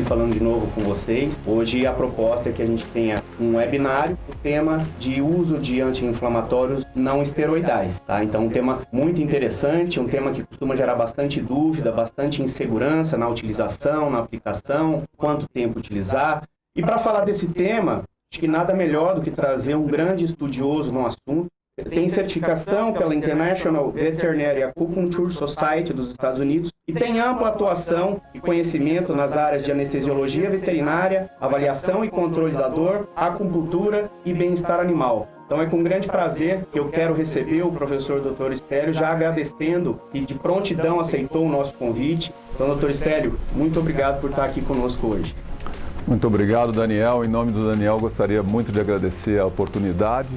aqui falando de novo com vocês. Hoje a proposta é que a gente tenha um webinário, o tema de uso de anti-inflamatórios não esteroidais, tá? Então um tema muito interessante, um tema que costuma gerar bastante dúvida, bastante insegurança na utilização, na aplicação, quanto tempo utilizar. E para falar desse tema, acho que nada melhor do que trazer um grande estudioso no assunto. Tem certificação pela International Veterinary Acupuncture Society dos Estados Unidos e tem ampla atuação e conhecimento nas áreas de anestesiologia veterinária, avaliação e controle da dor, acupuntura e bem-estar animal. Então é com grande prazer que eu quero receber o professor Dr. Stélio, já agradecendo e de prontidão aceitou o nosso convite. Então, Dr. Stélio, muito obrigado por estar aqui conosco hoje. Muito obrigado, Daniel. Em nome do Daniel, gostaria muito de agradecer a oportunidade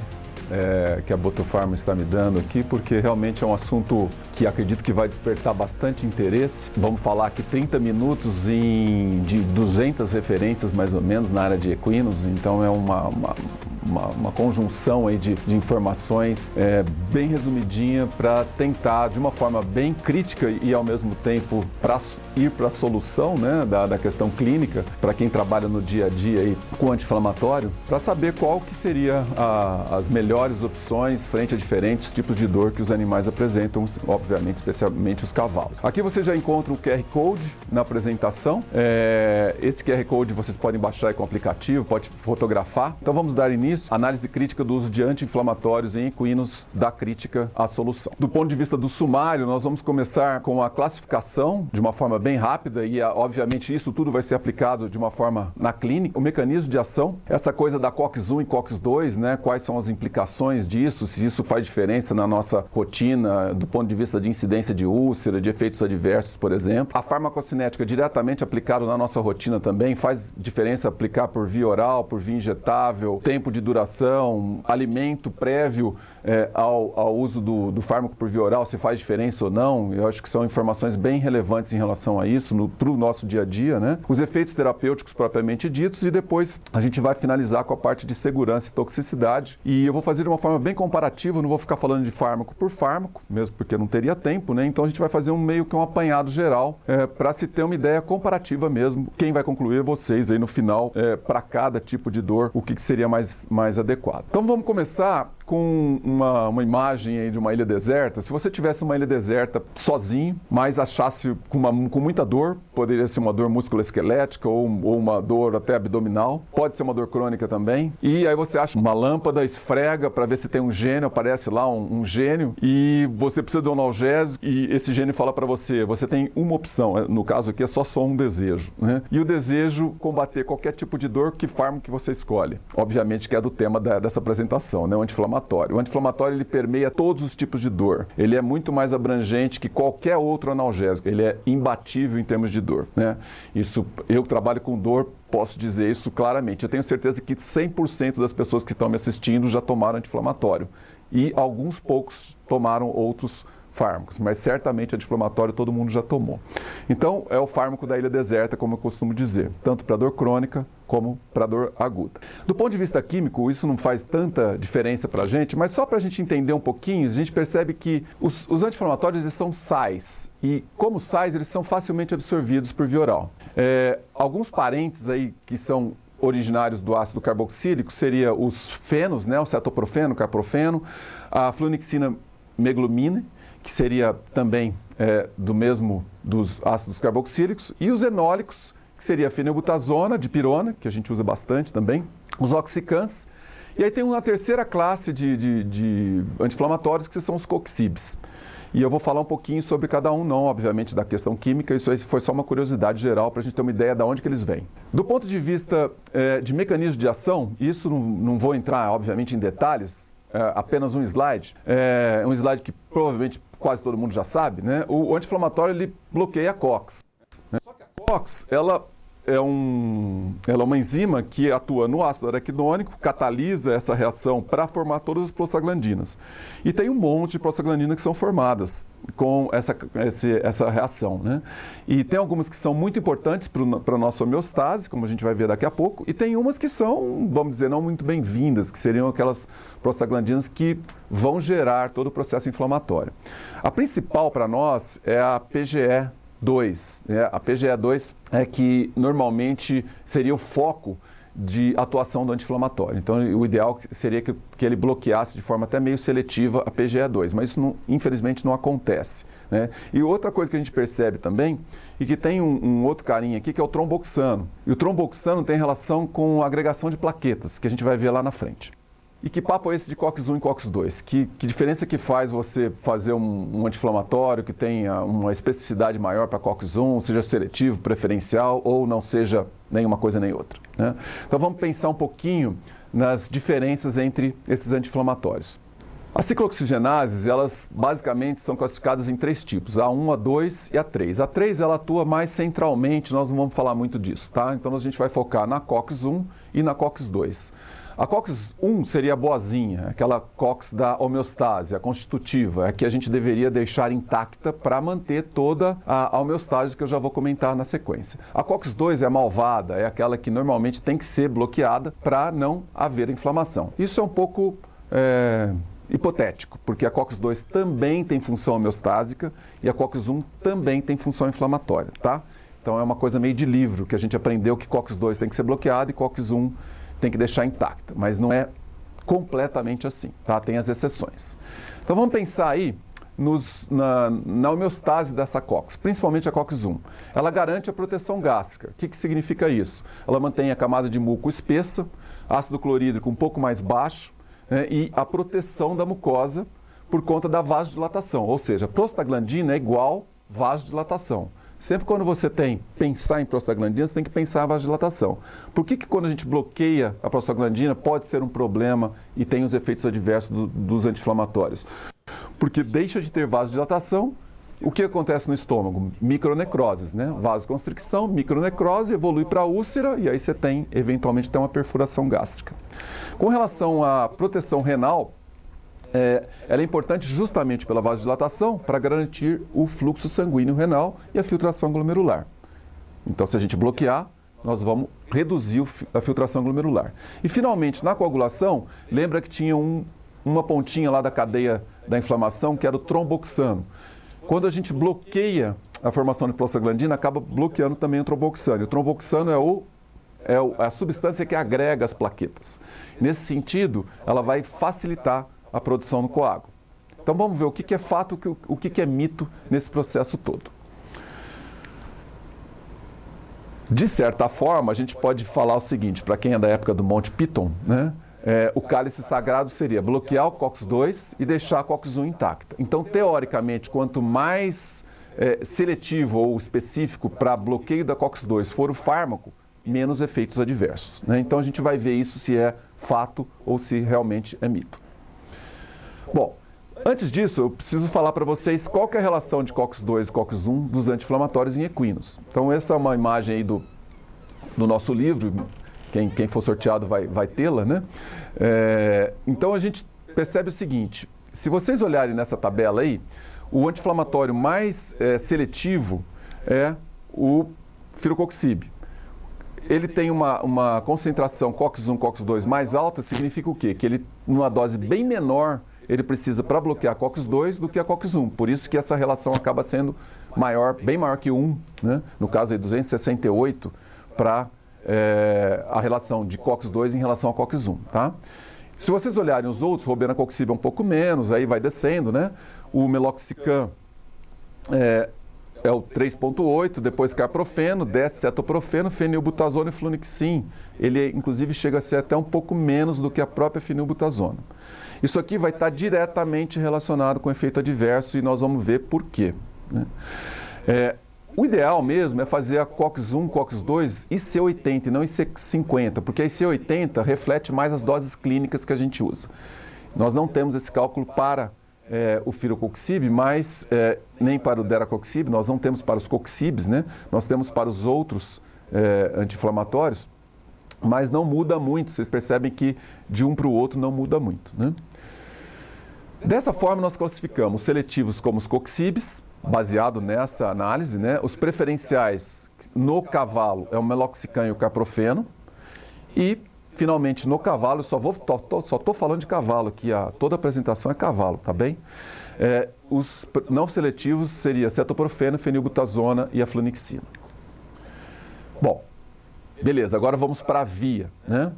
que a Botofarma está me dando aqui, porque realmente é um assunto que acredito que vai despertar bastante interesse. Vamos falar aqui 30 minutos de 200 referências, mais ou menos, na área de equinos, então é uma conjunção aí de informações bem resumidinha para tentar, de uma forma bem crítica e ao mesmo tempo ir para a solução, né, da questão clínica, para quem trabalha no dia a dia aí com anti-inflamatório, para saber qual que seria as melhores opções frente a diferentes tipos de dor que os animais apresentam, obviamente, especialmente os cavalos. Aqui você já encontra o QR Code na apresentação. Esse QR Code vocês podem baixar com o aplicativo, pode fotografar. Então vamos dar início. Análise crítica do uso de anti-inflamatórios em equinos, da crítica à solução. Do ponto de vista do sumário, nós vamos começar com a classificação de uma forma bem rápida e, obviamente, isso tudo vai ser aplicado de uma forma na clínica. O mecanismo de ação, essa coisa da COX-1 e COX-2, né? Quais são as implicações disso, se isso faz diferença na nossa rotina, do ponto de vista de incidência de úlcera, de efeitos adversos, por exemplo. A farmacocinética diretamente aplicada na nossa rotina também, faz diferença aplicar por via oral, por via injetável, tempo de duração, alimento prévio ao uso do fármaco por via oral, se faz diferença ou não. Eu acho que são informações bem relevantes em relação a isso, para o nosso dia a dia, né? Os efeitos terapêuticos propriamente ditos e depois a gente vai finalizar com a parte de segurança e toxicidade. E eu vou fazer de uma forma bem comparativa, não vou ficar falando de fármaco por fármaco, mesmo porque não teria tempo, né? Então a gente vai fazer meio que um apanhado geral para se ter uma ideia comparativa mesmo. Quem vai concluir é vocês aí no final, para cada tipo de dor, o que seria mais adequado. Então vamos começar com uma imagem aí de uma ilha deserta. Se você tivesse uma ilha deserta sozinho, mas achasse com muita dor, poderia ser uma dor musculoesquelética ou uma dor até abdominal, pode ser uma dor crônica também, e aí você acha uma lâmpada, esfrega para ver se tem um gênio, aparece lá um gênio, e você precisa de um analgésico, e esse gênio fala para você tem uma opção, no caso aqui é só um desejo, né? E o desejo, combater qualquer tipo de dor, que fármaco que você escolhe? Obviamente que é do tema dessa apresentação, né? O anti-inflamatório. O anti-inflamatório, ele permeia todos os tipos de dor. Ele é muito mais abrangente que qualquer outro analgésico. Ele é imbatível em termos de dor, né? Isso, eu que trabalho com dor, posso dizer isso claramente. Eu tenho certeza que 100% das pessoas que estão me assistindo já tomaram anti-inflamatório. E alguns poucos tomaram outros fármacos, mas certamente anti-inflamatório todo mundo já tomou. Então, é o fármaco da ilha deserta, como eu costumo dizer, tanto para dor crônica como para dor aguda. Do ponto de vista químico, isso não faz tanta diferença para a gente, mas só para a gente entender um pouquinho, a gente percebe que os anti-inflamatórios, eles são sais, e como sais, eles são facilmente absorvidos por via oral. Alguns parentes aí que são originários do ácido carboxílico seria os fenos, né, o cetoprofeno, carprofeno, a flunixina meglumina, que seria também dos ácidos carboxílicos, e os enólicos, que seria a fenilbutazona, dipirona, que a gente usa bastante também, os oxicants, e aí tem uma terceira classe de anti-inflamatórios, que são os coxibs. E eu vou falar um pouquinho sobre cada um, não, obviamente, da questão química, isso aí foi só uma curiosidade geral para a gente ter uma ideia de onde que eles vêm. Do ponto de vista de mecanismo de ação, isso não vou entrar, obviamente, em detalhes, apenas um slide, um slide que provavelmente quase todo mundo já sabe, né? O anti-inflamatório, ele bloqueia a COX, né? Só que a COX, ela é uma enzima que atua no ácido araquidônico, catalisa essa reação para formar todas as prostaglandinas. E tem um monte de prostaglandinas que são formadas com essa reação, né? E tem algumas que são muito importantes para a nossa homeostase, como a gente vai ver daqui a pouco, e tem umas que são, vamos dizer, não muito bem-vindas, que seriam aquelas prostaglandinas que vão gerar todo o processo inflamatório. A principal para nós é a PGE2, PGE2, né? A PGE2 é que normalmente seria o foco de atuação do anti-inflamatório. Então, o ideal seria que ele bloqueasse de forma até meio seletiva a PGE2, mas isso, infelizmente, não acontece, né? E outra coisa que a gente percebe também, e que tem um outro carinha aqui, que é o tromboxano. E o tromboxano tem relação com a agregação de plaquetas, que a gente vai ver lá na frente. E que papo é esse de COX-1 e COX-2? Que diferença que faz você fazer um anti-inflamatório que tenha uma especificidade maior para COX-1, seja seletivo, preferencial ou não seja nenhuma coisa nem outra, né? Então vamos pensar um pouquinho nas diferenças entre esses anti-inflamatórios. As ciclooxigenases, elas basicamente são classificadas em 3 tipos, A1, A2 e A3. A 3 ela atua mais centralmente, nós não vamos falar muito disso, tá? Então a gente vai focar na COX-1 e na COX-2. A COX-1 seria a boazinha, aquela COX da homeostase, a constitutiva, é que a gente deveria deixar intacta para manter toda a homeostase que eu já vou comentar na sequência. A COX-2 é a malvada, é aquela que normalmente tem que ser bloqueada para não haver inflamação. Isso é um pouco hipotético, porque a COX-2 também tem função homeostásica e a COX-1 também tem função inflamatória, tá? Então é uma coisa meio de livro, que a gente aprendeu que COX-2 tem que ser bloqueado e COX-1 tem que deixar intacta, mas não é completamente assim, tá? Tem as exceções. Então vamos pensar aí na homeostase dessa COX, principalmente a COX-1. Ela garante a proteção gástrica. O que significa isso? Ela mantém a camada de muco espessa, ácido clorídrico um pouco mais baixo, né, e a proteção da mucosa por conta da vasodilatação, ou seja, prostaglandina é igual vasodilatação. Sempre quando você pensar em prostaglandina, você tem que pensar a vasodilatação. Por que quando a gente bloqueia a prostaglandina pode ser um problema e tem os efeitos adversos dos anti-inflamatórios? Porque deixa de ter vasodilatação, o que acontece no estômago? Micronecroses, né? Vasoconstricção, micronecrose, evolui para a úlcera e aí você tem, eventualmente, uma perfuração gástrica. Com relação à proteção renal, ela é importante justamente pela vasodilatação para garantir o fluxo sanguíneo renal e a filtração glomerular. Então, se a gente bloquear, nós vamos reduzir a filtração glomerular. E, finalmente, na coagulação, lembra que tinha uma pontinha lá da cadeia da inflamação, que era o tromboxano. Quando a gente bloqueia a formação de prostaglandina, acaba bloqueando também o tromboxano. E o tromboxano é a substância que agrega as plaquetas. Nesse sentido, ela vai facilitar a produção do coágulo. Então vamos ver o que é fato, o que é mito nesse processo todo. De certa forma, a gente pode falar o seguinte, para quem é da época do Monty Python, né? O cálice sagrado seria bloquear o COX-2 e deixar a COX-1 intacta. Então, teoricamente, quanto mais seletivo ou específico para bloqueio da COX-2 for o fármaco, menos efeitos adversos, né? Então, a gente vai ver isso se é fato ou se realmente é mito. Bom, antes disso, eu preciso falar para vocês qual que é a relação de COX-2 e COX-1 dos anti-inflamatórios em equinos. Então, essa é uma imagem aí do nosso livro. Quem for sorteado vai tê-la, né? Então a gente percebe o seguinte, se vocês olharem nessa tabela aí, o anti-inflamatório mais seletivo é o firocoxib. Ele tem uma concentração COX-1, COX-2 mais alta, significa o quê? Que ele, numa dose bem menor, ele precisa para bloquear a COX-2 do que a COX-1. Por isso que essa relação acaba sendo maior, bem maior que 1, né? No caso aí 268 para a relação de COX-2 em relação a COX-1, tá? Se vocês olharem os outros, o robenacoxib é um pouco menos, aí vai descendo, né? O meloxicam é o 3,8, depois carprofeno, desce cetoprofeno, fenilbutazona e flunixin. Ele, inclusive, chega a ser até um pouco menos do que a própria fenilbutazona. Isso aqui vai estar diretamente relacionado com efeito adverso e nós vamos ver por quê, né? O ideal mesmo é fazer a COX-1, COX-2 IC80 e não IC50, porque a IC80 reflete mais as doses clínicas que a gente usa. Nós não temos esse cálculo para o firocoxib, mas nem para o deracoxib, nós não temos para os coxibs, né? Nós temos para os outros anti-inflamatórios, mas não muda muito, vocês percebem que de um para o outro não muda muito, né? Dessa forma, nós classificamos os seletivos como os coxibs, baseado nessa análise, né? Os preferenciais no cavalo é o meloxicam e o carprofeno. E, finalmente, no cavalo, só estou falando de cavalo aqui, toda a apresentação é cavalo, tá bem? Os não seletivos seria cetoprofeno, fenilbutazona e a flunixina. Bom, beleza, agora vamos para a via, né?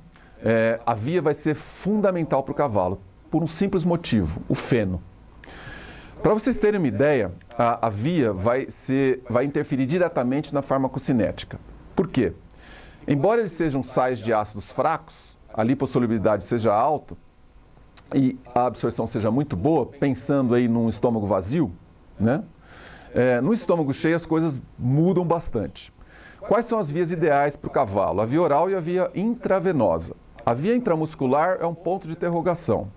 A via vai ser fundamental para o cavalo, por um simples motivo, o feno. Para vocês terem uma ideia, a via vai interferir diretamente na farmacocinética. Por quê? Embora eles sejam sais de ácidos fracos, a lipossolubilidade seja alta e a absorção seja muito boa, pensando aí num estômago vazio, né? No estômago cheio as coisas mudam bastante. Quais são as vias ideais para o cavalo? A via oral e a via intravenosa. A via intramuscular é um ponto de interrogação.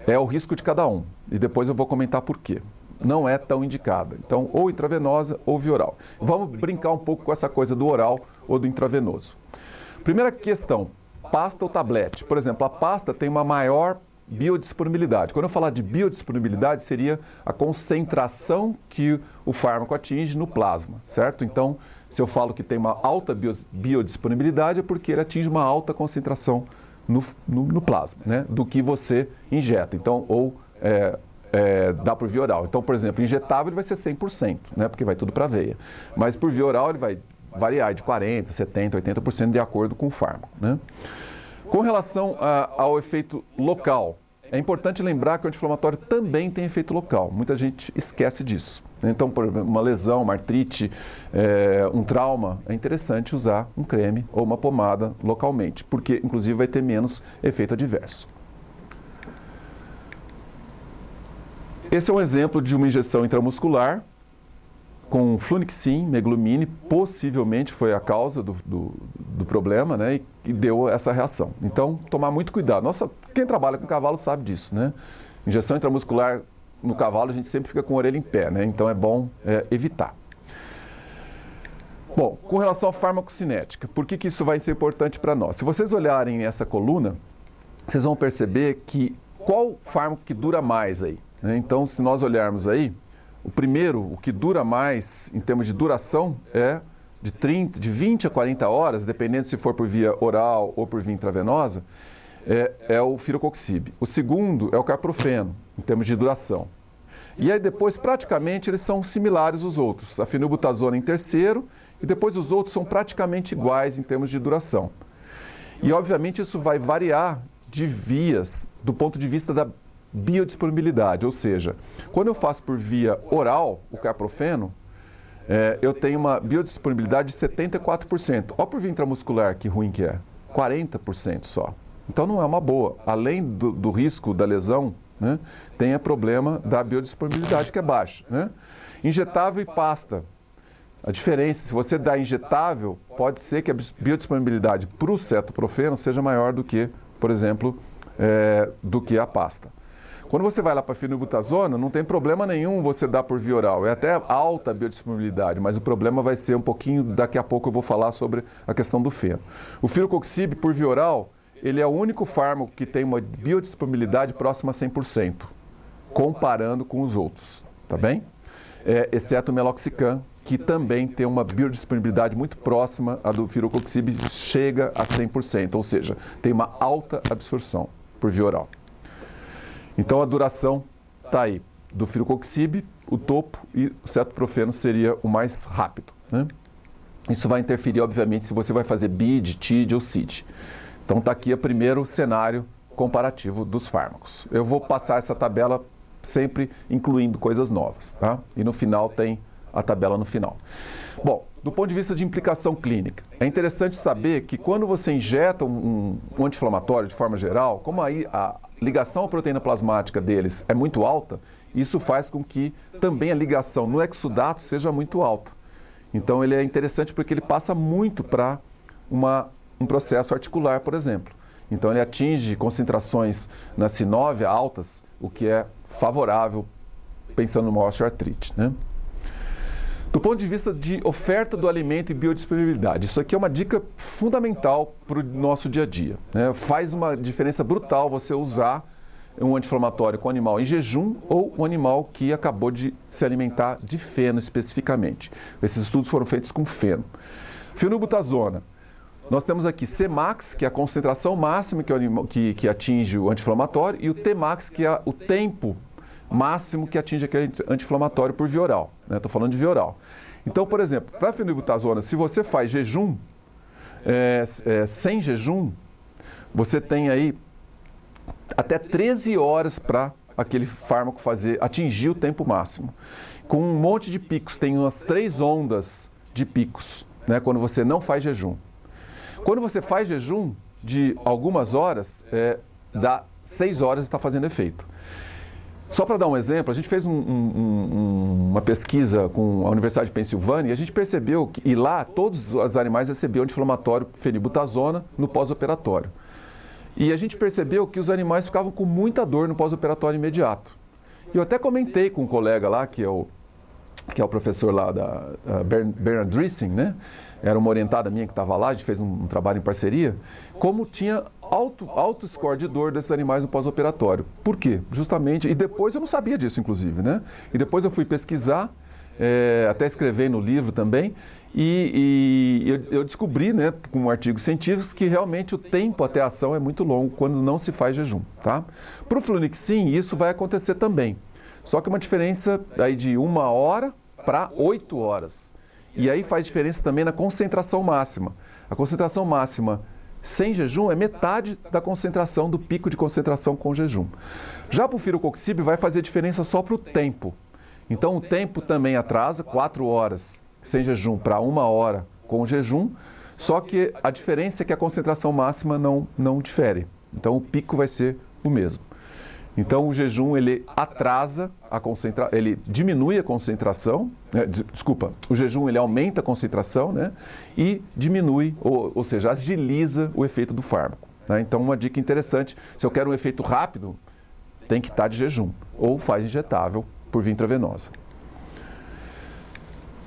É o risco de cada um. E depois eu vou comentar por quê. Não é tão indicada. Então, ou intravenosa ou via oral. Vamos brincar um pouco com essa coisa do oral ou do intravenoso. Primeira questão, pasta ou tablete? Por exemplo, a pasta tem uma maior biodisponibilidade. Quando eu falar de biodisponibilidade, seria a concentração que o fármaco atinge no plasma, certo? Então, se eu falo que tem uma alta biodisponibilidade, é porque ele atinge uma alta concentração no plasma, né? Do que você injeta. Então, ou dá por via oral. Então, por exemplo, injetável ele vai ser 100%, né? Porque vai tudo para a veia. Mas por via oral ele vai variar de 40%, 70%, 80% de acordo com o fármaco, né? Com relação ao efeito local, é importante lembrar que o anti-inflamatório também tem efeito local. Muita gente esquece disso. Então, por exemplo, uma lesão, uma artrite, um trauma, é interessante usar um creme ou uma pomada localmente, porque inclusive vai ter menos efeito adverso. Esse é um exemplo de uma injeção intramuscular com flunixin, meglumine, possivelmente foi a causa do problema, né, e deu essa reação. Então, tomar muito cuidado. Quem trabalha com cavalo sabe disso, né? Injeção intramuscular no cavalo, a gente sempre fica com a orelha em pé, né? Então, é bom evitar. Bom, com relação à farmacocinética, por que isso vai ser importante para nós? Se vocês olharem essa coluna, vocês vão perceber que qual fármaco que dura mais aí, né? Então, se nós olharmos aí, o primeiro, o que dura mais em termos de duração é de 20 a 40 horas, dependendo se for por via oral ou por via intravenosa, é o firocoxib. O segundo é o carprofeno, em termos de duração. E aí depois, praticamente, eles são similares aos outros. A fenilbutazona em terceiro e depois os outros são praticamente iguais em termos de duração. E, obviamente, isso vai variar de vias do ponto de vista da biodisponibilidade, ou seja, quando eu faço por via oral o carprofeno, eu tenho uma biodisponibilidade de 74%. Olha por via intramuscular que ruim que é, 40% só. Então não é uma boa. Além do risco da lesão, né, tem o problema da biodisponibilidade que é baixa, né? Injetável e pasta. A diferença, se você dá injetável, pode ser que a biodisponibilidade para o cetoprofeno seja maior do que, por exemplo, do que a pasta. Quando você vai lá para a fenilbutazona, não tem problema nenhum você dar por via oral. É até alta a biodisponibilidade, mas o problema vai ser um pouquinho, daqui a pouco eu vou falar sobre a questão do feno. O firocoxib por via oral, ele é o único fármaco que tem uma biodisponibilidade próxima a 100%, comparando com os outros, tá bem? Exceto o meloxicam, que também tem uma biodisponibilidade muito próxima à do firocoxib, chega a 100%, ou seja, tem uma alta absorção por via oral. Então a duração está aí, do firocoxib, o topo e o cetoprofeno seria o mais rápido, né? Isso vai interferir, obviamente, se você vai fazer BID, TID ou CID. Então está aqui o primeiro cenário comparativo dos fármacos. Eu vou passar essa tabela sempre incluindo coisas novas, tá? E no final tem a tabela no final. Bom, do ponto de vista de implicação clínica, é interessante saber que quando você injeta um anti-inflamatório de forma geral, como aí a ligação à proteína plasmática deles é muito alta, isso faz com que também a ligação no exudato seja muito alta. Então ele é interessante porque ele passa muito para um processo articular, por exemplo. Então ele atinge concentrações na sinóvia altas, o que é favorável pensando numa osteoartrite, né? Do ponto de vista de oferta do alimento e biodisponibilidade, isso aqui é uma dica fundamental para o nosso dia a dia, né? Faz uma diferença brutal você usar um anti-inflamatório com animal em jejum ou um animal que acabou de se alimentar de feno especificamente. Esses estudos foram feitos com feno. Fenilbutazona. Nós temos aqui Cmax, que é a concentração máxima que atinge o anti-inflamatório, e o Tmax, que é o tempo máximo que atinge aquele anti-inflamatório por via oral. Estou falando de via oral. Então, por exemplo, para a fenilbutazona, se você faz jejum, sem jejum, você tem aí até 13 horas para aquele fármaco atingir o tempo máximo. Com um monte de picos, tem umas 3 ondas de picos, né, quando você não faz jejum. Quando você faz jejum de algumas horas, dá 6 horas e está fazendo efeito. Só para dar um exemplo, a gente fez uma pesquisa com a Universidade de Pensilvânia e a gente percebeu que lá todos os animais recebiam anti-inflamatório fenilbutazona no pós-operatório. E a gente percebeu que os animais ficavam com muita dor no pós-operatório imediato. E eu até comentei com um colega lá, que é o professor lá da Bernard Drissing, né? Era uma orientada minha que estava lá, a gente fez um trabalho em parceria, como tinha alto score de dor desses animais no pós-operatório. Por quê? Justamente, e depois eu não sabia disso, inclusive, né? E depois eu fui pesquisar, até escrever no livro também, e eu descobri, né, com artigos científicos, que realmente o tempo até a ação é muito longo quando não se faz jejum, tá? Para o Flunixin, isso vai acontecer também. Só que uma diferença aí de 1 hora para 8 horas. E aí faz diferença também na concentração máxima. A concentração máxima sem jejum é metade da concentração do pico de concentração com jejum. Já para o firocoxib vai fazer diferença só para o tempo. Então o tempo também atrasa, 4 horas sem jejum para 1 hora com jejum, só que a diferença é que a concentração máxima não difere. Então o pico vai ser o mesmo. Então o jejum ele atrasa ele diminui a concentração, o jejum ele aumenta a concentração, né? E diminui, ou seja, agiliza o efeito do fármaco, né? Então uma dica interessante, se eu quero um efeito rápido, tem que estar de jejum, ou faz injetável por via intravenosa.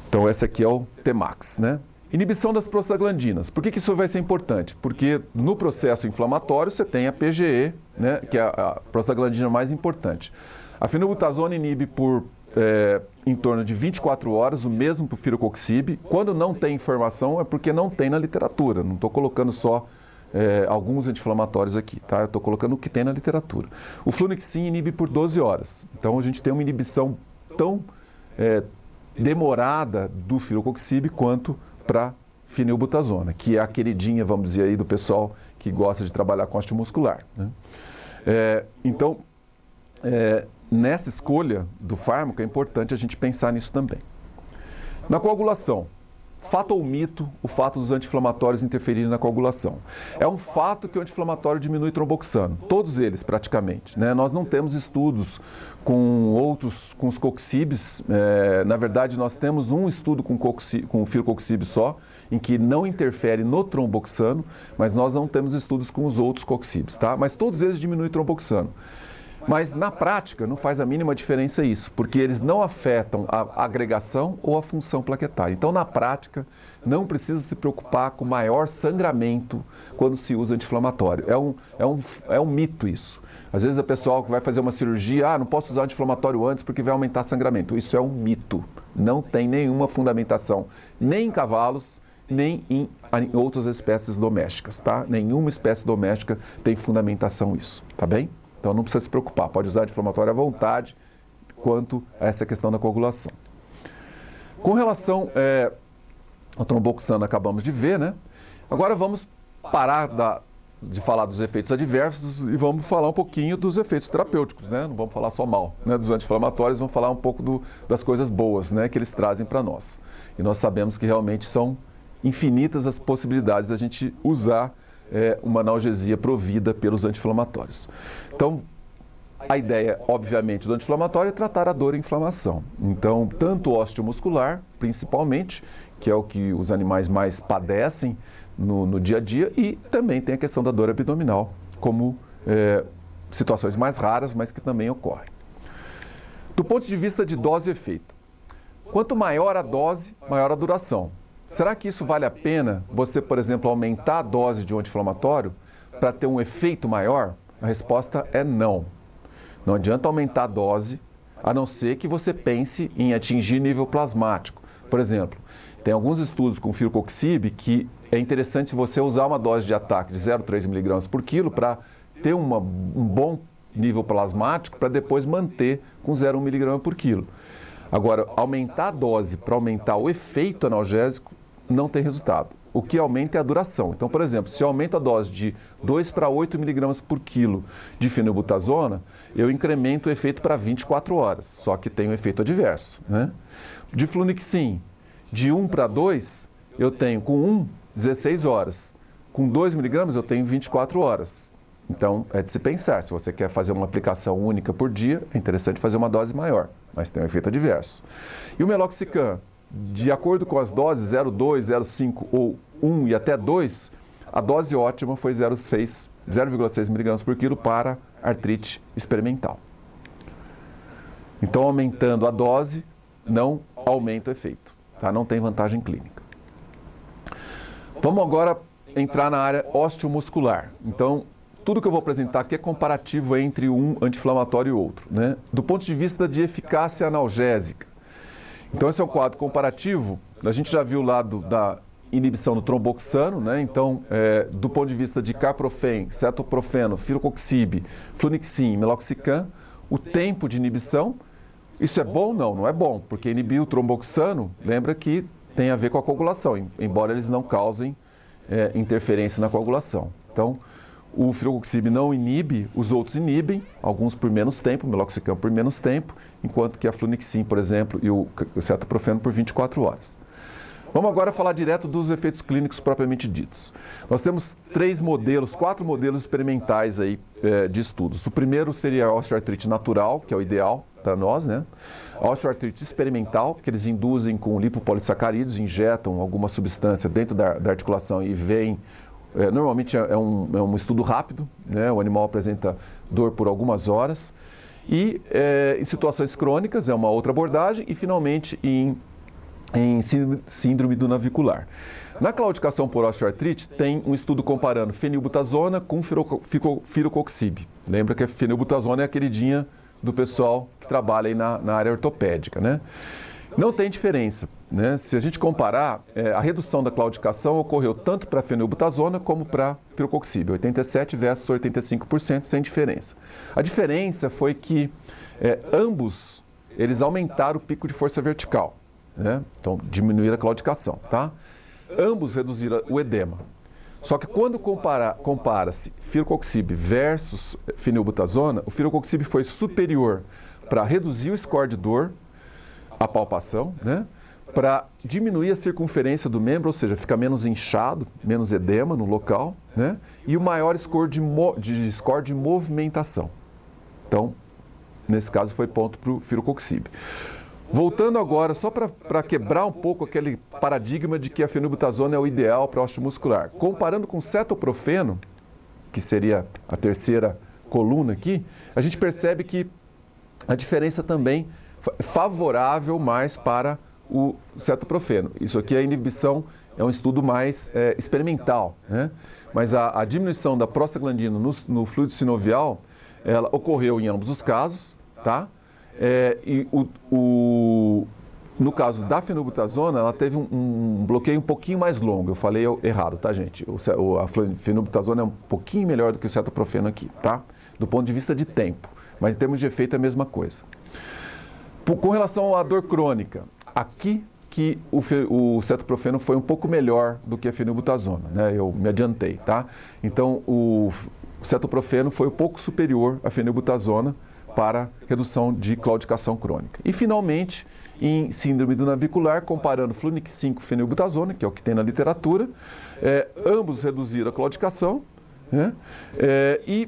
Então esse aqui é o Tmax, né? Inibição das prostaglandinas. Por que isso vai ser importante? Porque no processo inflamatório você tem a PGE, né, que é a prostaglandina mais importante. A fenilbutazona inibe por em torno de 24 horas, o mesmo para o firocoxib. Quando não tem informação é porque não tem na literatura. Não estou colocando só alguns anti-inflamatórios aqui, tá? Eu estou colocando o que tem na literatura. O Flunixin inibe por 12 horas. Então a gente tem uma inibição tão demorada do firocoxib quanto para fenilbutazona, que é a queridinha, vamos dizer aí, do pessoal que gosta de trabalhar com osteomuscular, né? Então, nessa escolha do fármaco é importante a gente pensar nisso também. Na coagulação, fato ou mito o fato dos anti-inflamatórios interferirem na coagulação? É um fato que o anti-inflamatório diminui tromboxano, todos eles praticamente, né? Nós não temos estudos com os coxibs, na verdade nós temos um estudo com o firocoxib só, em que não interfere no tromboxano, mas nós não temos estudos com os outros coxibs, tá? Mas todos eles diminuem tromboxano. Mas na prática não faz a mínima diferença isso, porque eles não afetam a agregação ou a função plaquetária. Então, na prática, não precisa se preocupar com maior sangramento quando se usa anti-inflamatório. É um mito isso. Às vezes a pessoa que vai fazer uma cirurgia, não posso usar anti-inflamatório antes porque vai aumentar sangramento. Isso é um mito. Não tem nenhuma fundamentação, nem em cavalos, nem em outras espécies domésticas, tá? Nenhuma espécie doméstica tem fundamentação isso, tá bem? Então não precisa se preocupar, pode usar anti-inflamatório à vontade quanto a essa questão da coagulação. Com relação ao tromboxano, acabamos de ver, né? Agora vamos parar de falar dos efeitos adversos e vamos falar um pouquinho dos efeitos terapêuticos, né? Não vamos falar só mal, né, dos anti-inflamatórios, vamos falar um pouco das coisas boas, né, que eles trazem para nós. E nós sabemos que realmente são infinitas as possibilidades da gente usar uma analgesia provida pelos anti-inflamatórios. Então, a ideia, obviamente, do anti-inflamatório é tratar a dor e a inflamação. Então, tanto o osteomuscular, principalmente, que é o que os animais mais padecem no dia a dia, e também tem a questão da dor abdominal, como situações mais raras, mas que também ocorrem. Do ponto de vista de dose e efeito, quanto maior a dose, maior a duração. Será que isso vale a pena você, por exemplo, aumentar a dose de um anti-inflamatório para ter um efeito maior? A resposta é não. Não adianta aumentar a dose, a não ser que você pense em atingir nível plasmático. Por exemplo, tem alguns estudos com firocoxib que é interessante você usar uma dose de ataque de 0,3 mg por quilo para ter um bom nível plasmático para depois manter com 0,1 miligrama por quilo. Agora, aumentar a dose para aumentar o efeito analgésico não tem resultado. O que aumenta é a duração. Então, por exemplo, se eu aumento a dose de 2 para 8 miligramas por quilo de fenilbutazona, eu incremento o efeito para 24 horas, só que tem um efeito adverso, né? De flunixin, de 1 para 2, eu tenho com 1, 16 horas. Com 2 miligramas, eu tenho 24 horas. Então, é de se pensar, se você quer fazer uma aplicação única por dia, é interessante fazer uma dose maior, mas tem um efeito adverso. E o meloxicam, de acordo com as doses 0,2, 0,5 ou 1 e até 2, a dose ótima foi 0,6 miligramas por quilo para artrite experimental. Então, aumentando a dose, não aumenta o efeito, tá? Não tem vantagem clínica. Vamos agora entrar na área osteomuscular. Então, tudo que eu vou apresentar aqui é comparativo entre um anti-inflamatório e outro, né? Do ponto de vista de eficácia analgésica. Então, esse é um quadro comparativo. A gente já viu o lado da inibição do tromboxano, né? Então, do ponto de vista de carprofen, cetoprofeno, firocoxib, flunixin, meloxicam, o tempo de inibição, isso é bom? Não, não é bom, porque inibir o tromboxano, lembra que tem a ver com a coagulação, embora eles não causem interferência na coagulação. Então, o firocoxib não inibe, os outros inibem, alguns por menos tempo, o meloxicam por menos tempo, enquanto que a flunixin, por exemplo, e o cetoprofeno por 24 horas. Vamos agora falar direto dos efeitos clínicos propriamente ditos. Nós temos 4 modelos experimentais aí, de estudos. O primeiro seria a osteoartrite natural, que é o ideal para nós, né? A osteoartrite experimental, que eles induzem com lipopolissacarídeos, injetam alguma substância dentro da articulação e veem. Normalmente é um estudo rápido, né? O animal apresenta dor por algumas horas. E em situações crônicas é uma outra abordagem. E finalmente em síndrome do navicular. Na claudicação por osteoartrite tem um estudo comparando fenilbutazona com firocoxib. Lembra que a fenilbutazona é a queridinha do pessoal que trabalha aí na área ortopédica, né? Não tem diferença, né? Se a gente comparar, a redução da claudicação ocorreu tanto para a fenilbutazona como para firocoxib, 87% versus 85%, sem diferença. A diferença foi que ambos eles aumentaram o pico de força vertical, né? Então, diminuíram a claudicação, tá? Ambos reduziram o edema. Só que quando compara-se firocoxib versus fenilbutazona, o firocoxib foi superior para reduzir o score de dor, a palpação, né? Para diminuir a circunferência do membro, ou seja, fica menos inchado, menos edema no local, né? E o maior score de movimentação. Então, nesse caso, foi ponto para o firocoxib. Voltando agora, só para quebrar um pouco aquele paradigma de que a fenilbutazona é o ideal para osteomuscular. Comparando com cetoprofeno, que seria a terceira coluna aqui, a gente percebe que a diferença também é favorável mais para o cetoprofeno. Isso aqui é a inibição, é um estudo mais experimental, né? Mas a diminuição da prostaglandina no fluido sinovial, ela ocorreu em ambos os casos, tá? No caso da fenilbutazona, ela teve um bloqueio um pouquinho mais longo. Eu falei errado, tá, gente? A fenilbutazona é um pouquinho melhor do que o cetoprofeno aqui, tá? Do ponto de vista de tempo. Mas em termos de efeito é a mesma coisa. Com relação à dor crônica, aqui que o cetoprofeno foi um pouco melhor do que a fenilbutazona, né? Eu me adiantei, tá? Então, o cetoprofeno foi um pouco superior à fenilbutazona para redução de claudicação crônica. E, finalmente, em síndrome do navicular, comparando flunixin com fenilbutazona, que é o que tem na literatura, ambos reduziram a claudicação, né? E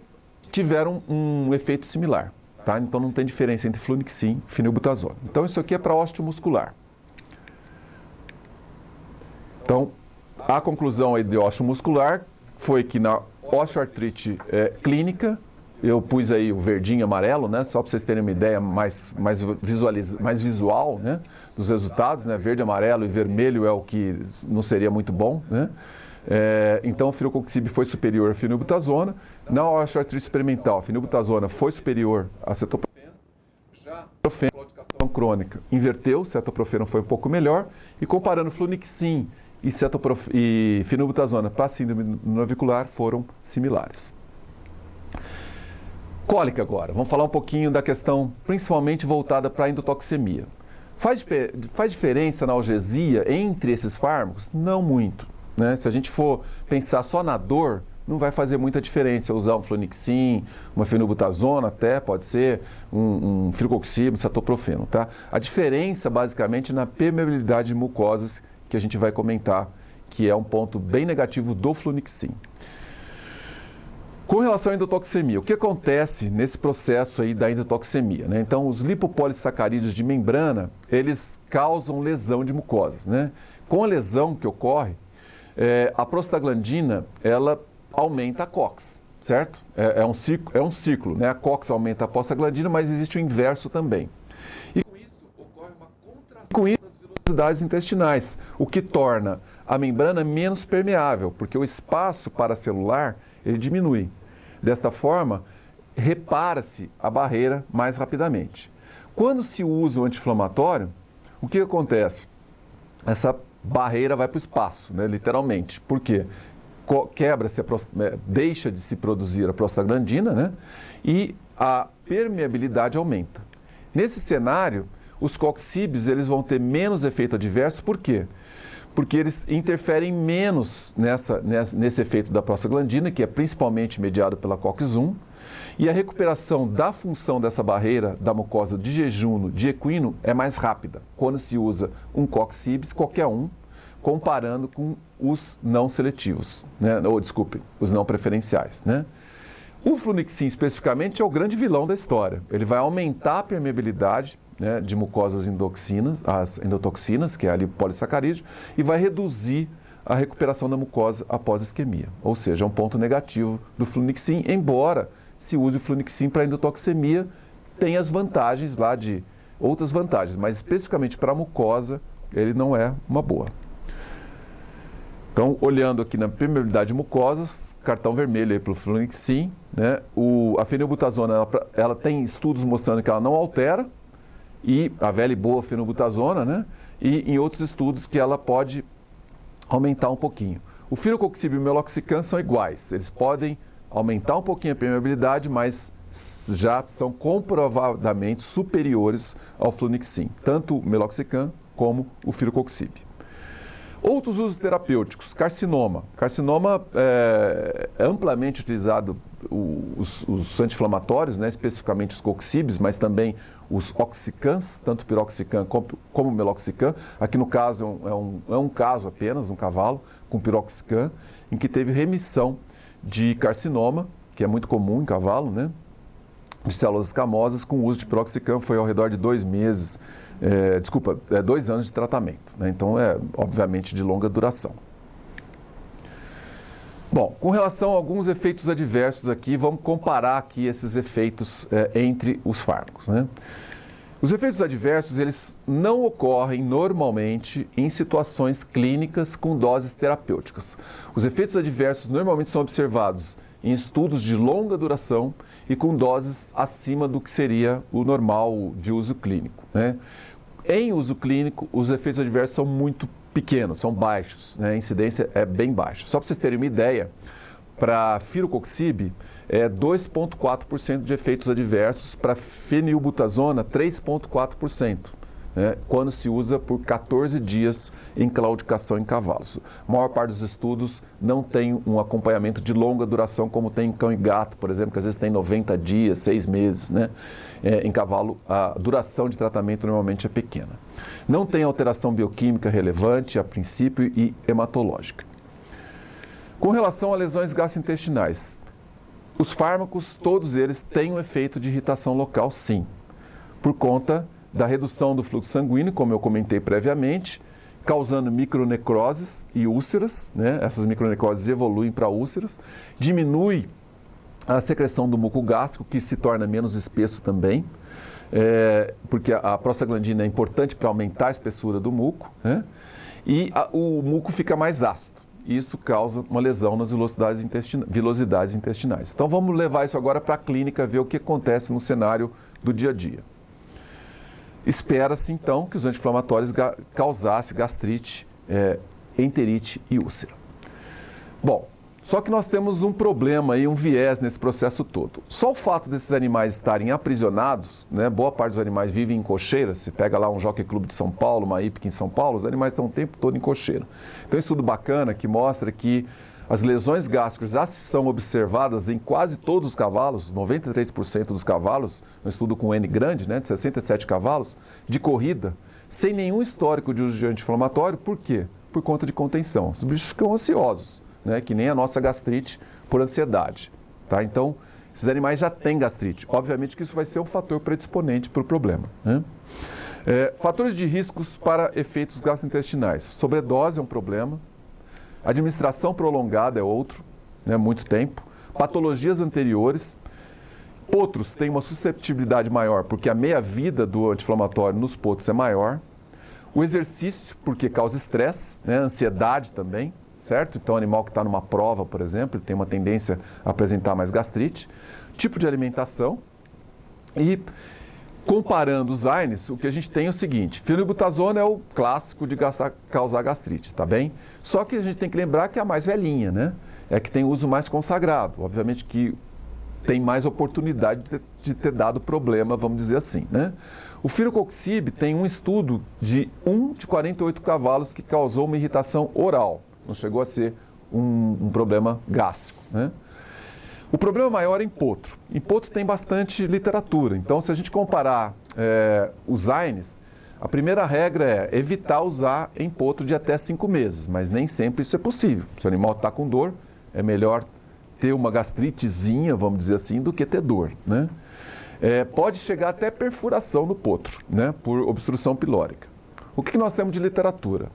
tiveram um efeito similar, tá? Então, não tem diferença entre flunixin e fenilbutazona. Então, isso aqui é para osteomuscular. Então, a conclusão aí de osteomuscular foi que na osteoartrite clínica, eu pus aí o verdinho e amarelo, né? Só para vocês terem uma ideia mais visual, né? Dos resultados, né? Verde, amarelo e vermelho é o que não seria muito bom, né? Então, o firocoxib foi superior à fenilbutazona. Na osteoartrite experimental, a fenilbutazona foi superior a cetoprofeno. Já a claudicação crônica inverteu, o cetoprofeno foi um pouco melhor. E comparando flunixin e fenilbutazona para síndrome navicular, foram similares. Cólica agora. Vamos falar um pouquinho da questão principalmente voltada para a endotoxemia. Faz diferença na analgesia entre esses fármacos? Não muito, né? Se a gente for pensar só na dor, não vai fazer muita diferença usar um flunixin, uma fenilbutazona até, pode ser, um filocoxib, um cetoprofeno, tá? A diferença, basicamente, na permeabilidade de mucosas, que a gente vai comentar, que é um ponto bem negativo do flunixin. Com relação à endotoxemia, o que acontece nesse processo aí da endotoxemia, né? Então, os lipopolissacarídeos de membrana, eles causam lesão de mucosas, né? Com a lesão que ocorre, a prostaglandina, ela aumenta a COX, certo? É um ciclo, né? A COX aumenta a prostaglandina, mas existe o inverso também. E com isso, ocorre uma contração das velocidades intestinais, o que torna a membrana menos permeável, porque o espaço paracelular ele diminui. Desta forma, repara-se a barreira mais rapidamente. Quando se usa o anti-inflamatório, o que acontece? Essa barreira vai para o espaço, né, literalmente. Por quê? Quebra-se, deixa de se produzir a prostaglandina, né, e a permeabilidade aumenta. Nesse cenário, os coxibs eles vão ter menos efeito adverso, por quê? Porque eles interferem menos nesse efeito da prostaglandina, que é principalmente mediado pela COX-1, e a recuperação da função dessa barreira da mucosa de jejum de equino é mais rápida, quando se usa um coxibs, qualquer um, comparando com os não seletivos, né? Os não preferenciais, né? O flunixin, especificamente, é o grande vilão da história. Ele vai aumentar a permeabilidade, né, de mucosas endotoxinas, as endotoxinas, que é a lipopolissacarídeo, e vai reduzir a recuperação da mucosa após isquemia. Ou seja, é um ponto negativo do flunixin, embora se use o flunixin para endotoxemia, tem as vantagens lá de outras vantagens, mas especificamente para a mucosa, ele não é uma boa. Então, olhando aqui na permeabilidade de mucosas, cartão vermelho aí para o flunixin, né? A fenilbutazona, ela tem estudos mostrando que ela não altera, e a velha e boa fenilbutazona, né? E em outros estudos que ela pode aumentar um pouquinho. O filocoxib e o meloxicam são iguais, eles podem aumentar um pouquinho a permeabilidade, mas já são comprovadamente superiores ao flunixin, tanto o meloxicam como o filocoxib. Outros usos terapêuticos, carcinoma. Carcinoma é amplamente utilizado os anti-inflamatórios, né, especificamente os coxibs, mas também os oxicams, tanto piroxicam como meloxicam. Aqui no caso é um caso apenas, um cavalo com piroxicam, em que teve remissão de carcinoma, que é muito comum em cavalo, né, de células escamosas, com o uso de piroxicam, foi ao redor de 2 meses, 2 anos de tratamento, né? Então é obviamente de longa duração. Bom, com relação a alguns efeitos adversos aqui, vamos comparar aqui esses efeitos entre os fármacos, né? Os efeitos adversos, eles não ocorrem normalmente em situações clínicas com doses terapêuticas. Os efeitos adversos normalmente são observados em estudos de longa duração e com doses acima do que seria o normal de uso clínico, né? Em uso clínico, os efeitos adversos são muito pequenos, são baixos, né? A incidência é bem baixa. Só para vocês terem uma ideia, para filocoxib é 2,4% de efeitos adversos, para fenilbutazona 3,4%, né? Quando se usa por 14 dias em claudicação em cavalos. A maior parte dos estudos não tem um acompanhamento de longa duração, como tem em cão e gato, por exemplo, que às vezes tem 90 dias, 6 meses, né? Em cavalo, a duração de tratamento normalmente é pequena. Não tem alteração bioquímica relevante, a princípio, e hematológica. Com relação a lesões gastrointestinais, os fármacos, todos eles têm um efeito de irritação local, sim, por conta da redução do fluxo sanguíneo, como eu comentei previamente, causando micronecroses e úlceras, né? Essas micronecroses evoluem para úlceras, diminui a secreção do muco gástrico, que se torna menos espesso também, porque a prostaglandina é importante para aumentar a espessura do muco, né? E o muco fica mais ácido. Isso causa uma lesão nas vilosidades intestinais. Então vamos levar isso agora para a clínica, ver o que acontece no cenário do dia a dia. Espera-se então que os anti-inflamatórios causassem gastrite, enterite e úlcera. Bom, Só que nós temos um problema e um viés nesse processo todo. Só o fato desses animais estarem aprisionados, né, boa parte dos animais vivem em cocheiras, se pega lá um Jockey Club de São Paulo, uma hípica em São Paulo, os animais estão o tempo todo em cocheira. Então, um estudo bacana que mostra que as lesões gástricas já são observadas em quase todos os cavalos, 93% dos cavalos, um estudo com N grande, né, de 67 cavalos, de corrida, sem nenhum histórico de uso de anti-inflamatório. Por quê? Por conta de contenção. Os bichos ficam ansiosos, né, que nem a nossa gastrite por ansiedade. Tá? Então, esses animais já têm gastrite. Obviamente que isso vai ser um fator predisponente para o problema. Né? Fatores de riscos para efeitos gastrointestinais. Sobredose é um problema. Administração prolongada é outro, né, muito tempo. Patologias anteriores. Potros têm uma susceptibilidade maior, porque a meia-vida do anti-inflamatório nos potros é maior. O exercício, porque causa estresse, né, ansiedade também, certo? Então, o animal que está numa prova, por exemplo, ele tem uma tendência a apresentar mais gastrite. Tipo de alimentação. E, comparando os AINES, o que a gente tem é o seguinte: fenilbutazona é o clássico de causar gastrite, tá bem? Só que a gente tem que lembrar que é a mais velhinha, né? É que tem uso mais consagrado. Obviamente que tem mais oportunidade de ter dado problema, vamos dizer assim, né? O firocoxib tem um estudo de 1 de 48 cavalos que causou uma irritação oral. Não chegou a ser um problema gástrico, né? O problema maior é em potro. Em potro tem bastante literatura. Então, se a gente comparar os AINES, a primeira regra é evitar usar em potro de até 5 meses, mas nem sempre isso é possível. Se o animal está com dor, é melhor ter uma gastritezinha, vamos dizer assim, do que ter dor, né? Pode chegar até perfuração no potro, né, por obstrução pilórica. O que nós temos de literatura?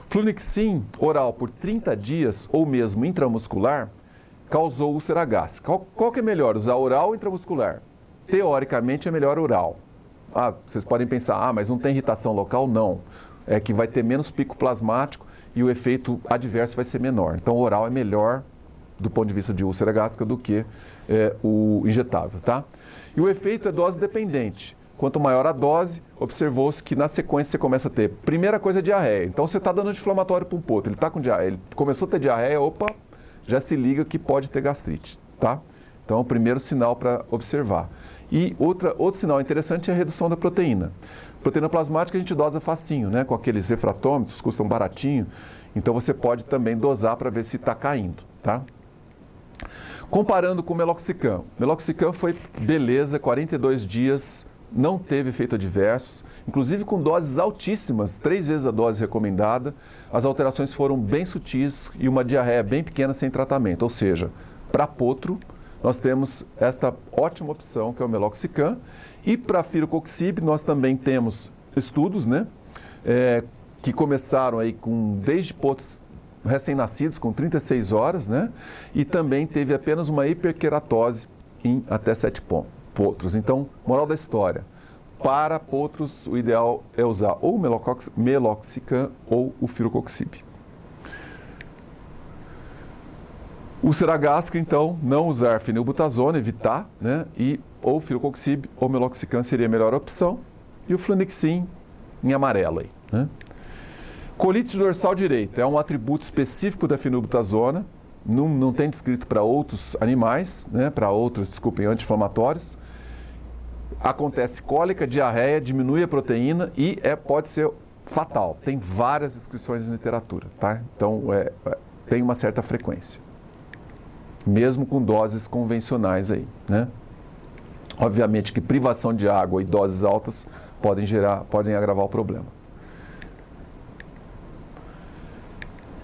Flunixin oral por 30 dias ou mesmo intramuscular causou úlcera gástrica. Qual que é melhor, usar oral ou intramuscular? Teoricamente é melhor oral. Vocês podem pensar, mas não tem irritação local? Não. É que vai ter menos pico plasmático e o efeito adverso vai ser menor. Então, o oral é melhor do ponto de vista de úlcera gástrica do que o injetável, tá? E o efeito é dose dependente. Quanto maior a dose, observou-se que na sequência você começa a ter, primeira coisa, diarreia. Então, você está dando anti-inflamatório para um potro, ele está com diarreia, ele começou a ter diarreia, já se liga que pode ter gastrite, tá? Então, é o primeiro sinal para observar. E outro sinal interessante é a redução da proteína. Proteína plasmática a gente dosa facinho, né? Com aqueles refratômetros, custam baratinho. Então, você pode também dosar para ver se está caindo, tá? Comparando com o meloxicam. Meloxicam foi beleza, 42 dias, não teve efeito adverso. Inclusive com doses altíssimas, 3 vezes a dose recomendada. As alterações foram bem sutis e uma diarreia bem pequena sem tratamento. Ou seja, para potro, nós temos esta ótima opção, que é o meloxicam. E para firocoxib, nós também temos estudos, né, que começaram aí desde potros recém-nascidos, com 36 horas, né, e também teve apenas uma hiperqueratose em até 7 potros. Então, moral da história, para potros, o ideal é usar ou o meloxicam ou o firocoxib. Úlcera gástrica, então, não usar fenilbutazona, evitar, né? E ou firocoxib ou meloxicam seria a melhor opção. E o flunixin em amarelo aí, né? Colite dorsal direita é um atributo específico da fenilbutazona, não tem descrito para outros animais, né? Para outros, anti-inflamatórios. Acontece cólica, diarreia, diminui a proteína e pode ser fatal. Tem várias descrições na literatura, tá? Então, tem uma certa frequência, mesmo com doses convencionais aí, né? Obviamente que privação de água e doses altas podem agravar o problema.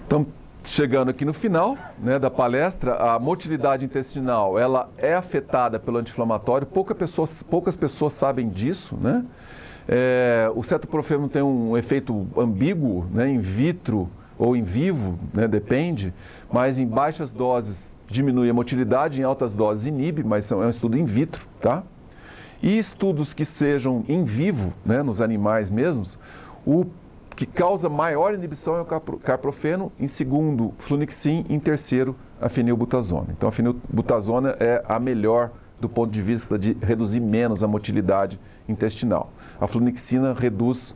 Então, chegando aqui no final, né, da palestra, a motilidade intestinal, ela é afetada pelo anti-inflamatório, poucas pessoas sabem disso, né? O cetoprofeno tem um efeito ambíguo, né, in vitro ou em vivo, né, depende, mas em baixas doses diminui a motilidade, em altas doses inibe, mas é um estudo in vitro, tá? E estudos que sejam em vivo, né, nos animais mesmos, o que causa maior inibição é o carprofeno, em segundo, flunixin, em terceiro, a fenilbutazona. Então, a fenilbutazona é a melhor do ponto de vista de reduzir menos a motilidade intestinal. A flunixina reduz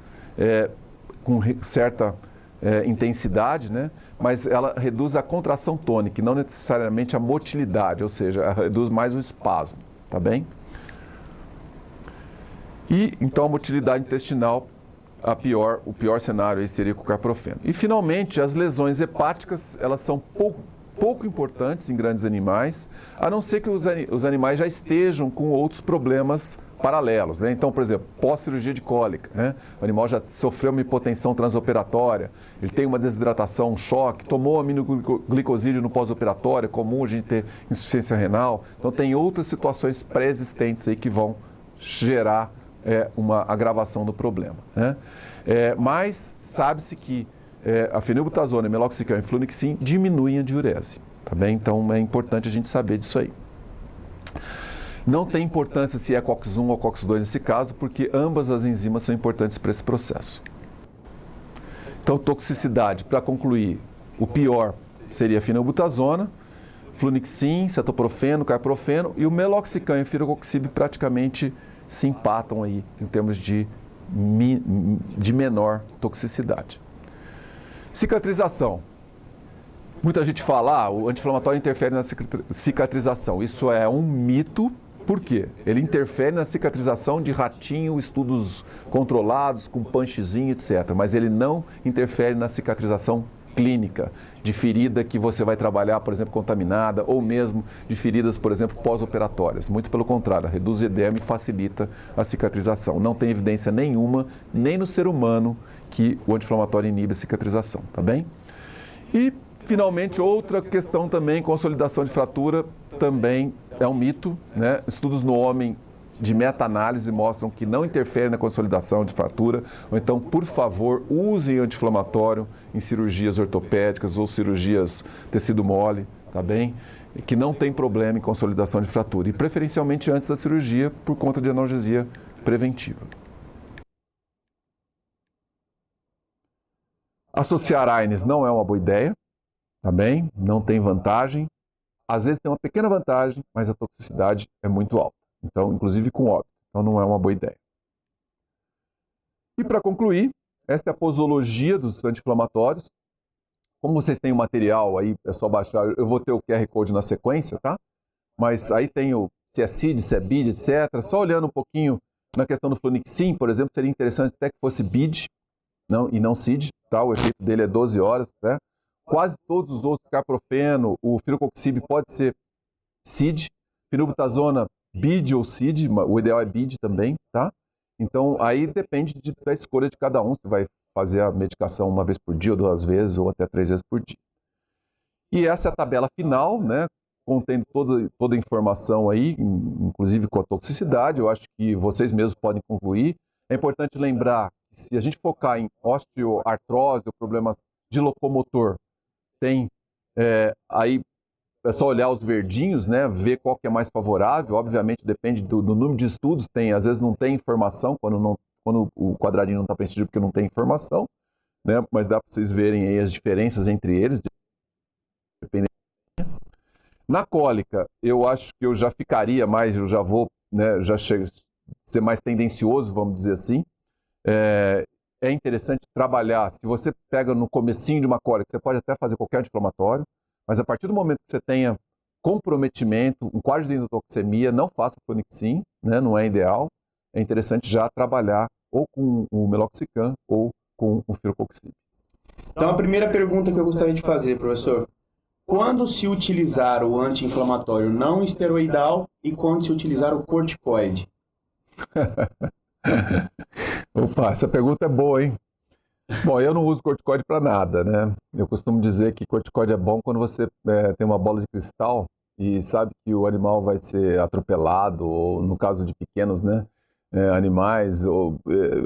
com certa intensidade, né? Mas ela reduz a contração tônica e não necessariamente a motilidade, ou seja, ela reduz mais o espasmo, tá bem? E então a motilidade intestinal, o pior cenário aí seria com o carprofeno. E finalmente, as lesões hepáticas, elas são pouco importantes em grandes animais, a não ser que os animais já estejam com outros problemas paralelos, né? Então, por exemplo, pós-cirurgia de cólica, né? O animal já sofreu uma hipotensão transoperatória, ele tem uma desidratação, um choque, tomou aminoglicosídeo no pós-operatório, é comum a gente ter insuficiência renal. Então, tem outras situações pré-existentes aí que vão gerar uma agravação do problema, né? Mas sabe-se que a fenilbutazona, meloxicam e flunixin diminuem a diurese, tá bem? Então é importante a gente saber disso aí. Não tem importância se é COX-1 ou COX-2 nesse caso, porque ambas as enzimas são importantes para esse processo. Então, toxicidade, para concluir, o pior seria a fenilbutazona, flunixin, cetoprofeno, carprofeno, e o meloxicam e firocoxib praticamente se empatam aí em termos de menor toxicidade. Cicatrização. Muita gente fala, o anti-inflamatório interfere na cicatrização. Isso é um mito. Por quê? Ele interfere na cicatrização de ratinho, estudos controlados, com punchzinho, etc. Mas ele não interfere na cicatrização clínica, de ferida que você vai trabalhar, por exemplo, contaminada, ou mesmo de feridas, por exemplo, pós-operatórias. Muito pelo contrário, reduz o edema e facilita a cicatrização. Não tem evidência nenhuma, nem no ser humano, que o anti-inflamatório inibe a cicatrização, tá bem? E, finalmente, outra questão também, consolidação de fratura, também é um mito, né? Estudos no homem de meta-análise mostram que não interfere na consolidação de fratura, ou então, por favor, usem anti-inflamatório em cirurgias ortopédicas ou cirurgias tecido mole, tá bem? Que não tem problema em consolidação de fratura, e preferencialmente antes da cirurgia, por conta de analgesia preventiva. Associar AINES não é uma boa ideia, tá bem? Não tem vantagem. Às vezes tem uma pequena vantagem, mas a toxicidade é muito alta. Então, inclusive com óbito. Então, não é uma boa ideia. E para concluir, esta é a posologia dos anti-inflamatórios. Como vocês têm o material aí, é só baixar. Eu vou ter o QR Code na sequência, tá? Mas aí tem se é CID, se é BID, etc. Só olhando um pouquinho na questão do flunixin, por exemplo, seria interessante até que fosse BID e não CID, tá? O efeito dele é 12 horas, né? Quase todos os outros, carprofeno, o firocoxib pode ser CID, fenilbutazona, BID ou CID, o ideal é BID também, tá? Então, aí depende da escolha de cada um, se vai fazer a medicação uma vez por dia, ou 2 vezes, ou até 3 vezes por dia. E essa é a tabela final, né? Contendo toda a informação aí, inclusive com a toxicidade, eu acho que vocês mesmos podem concluir. É importante lembrar que se a gente focar em osteoartrose ou problemas de locomotor, tem aí é só olhar os verdinhos, né, ver qual que é mais favorável. Obviamente depende do número de estudos, às vezes não tem informação, quando o quadradinho não está preenchido porque não tem informação, né, mas dá para vocês verem aí as diferenças entre eles. Na cólica, eu acho que eu já ficaria mais, eu já vou, né, ser mais tendencioso, vamos dizer assim. É interessante trabalhar, se você pega no comecinho de uma cólica, você pode até fazer qualquer anti-inflamatório, mas a partir do momento que você tenha comprometimento, um quadro de endotoxemia, não faça flunixin, né, não é ideal. É interessante já trabalhar ou com o meloxicam ou com o firocoxib. Então, a primeira pergunta que eu gostaria de fazer, professor, quando se utilizar o anti-inflamatório não esteroidal e quando se utilizar o corticoide? Opa, essa pergunta é boa, hein? Bom, eu não uso corticoide para nada, né? Eu costumo dizer que corticoide é bom quando você tem uma bola de cristal e sabe que o animal vai ser atropelado, ou no caso de pequenos, né, animais,